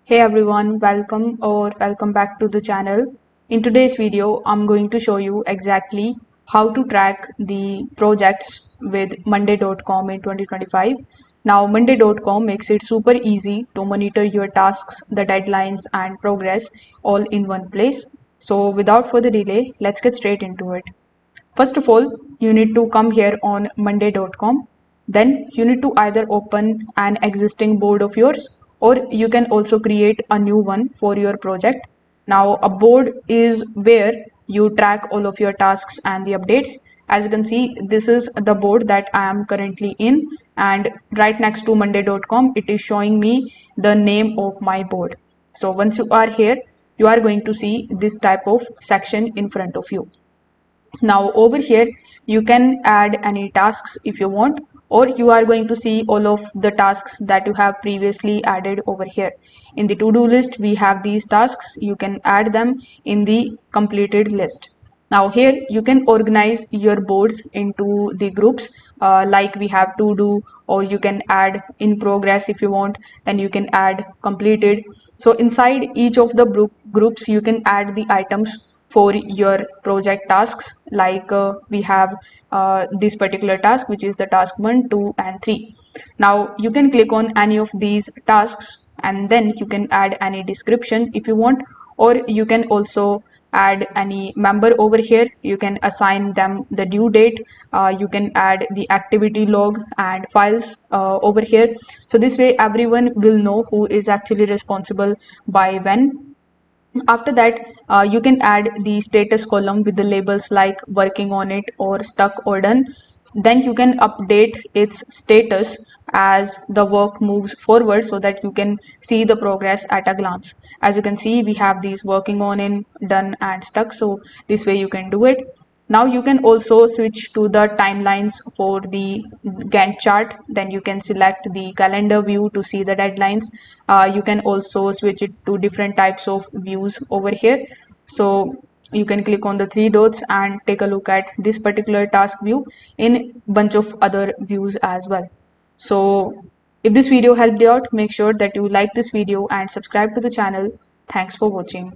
Hey everyone, welcome back to the channel. In today's video, I'm going to show you exactly how to track the projects with monday.com in 2025. Now, monday.com makes it super easy to monitor your tasks, the deadlines and progress all in one place. So without further delay, let's get straight into it. First of all, you need to come here on monday.com. Then you need to either open an existing board of yours or you can also create a new one for your project. Now, a board is where you track all of your tasks and the updates. As you can see, this is the board that I am currently in, and right next to monday.com, it is showing me the name of my board. So once you are here, you are going to see this type of section in front of you. Now over here you can add any tasks if you want, or you are going to see all of the tasks that you have previously added over here. In the to-do list we have these tasks, you can add them in the completed list. Now here you can organize your boards into the groups, like we have to do, or you can add in progress if you want, then you can add completed. So inside each of the groups you can add the items for your project tasks, like we have this particular task, which is the task 1, 2 and 3. Now you can click on any of these tasks and then you can add any description if you want, or you can also add any member over here. You can assign them the due date, you can add the activity log and files over here. So this way everyone will know who is actually responsible by when. After that, you can add the status column with the labels like working on it or stuck or done. Then you can update its status as the work moves forward so that you can see the progress at a glance. As you can see, we have these working on, in, done and stuck. So this way you can do it. Now you can also switch to the timelines for the Gantt chart. Then you can select the calendar view to see the deadlines. You can also switch it to different types of views over here. So you can click on the three dots and take a look at this particular task view in bunch of other views as well. So if this video helped you out, make sure that you like this video and subscribe to the channel. Thanks for watching.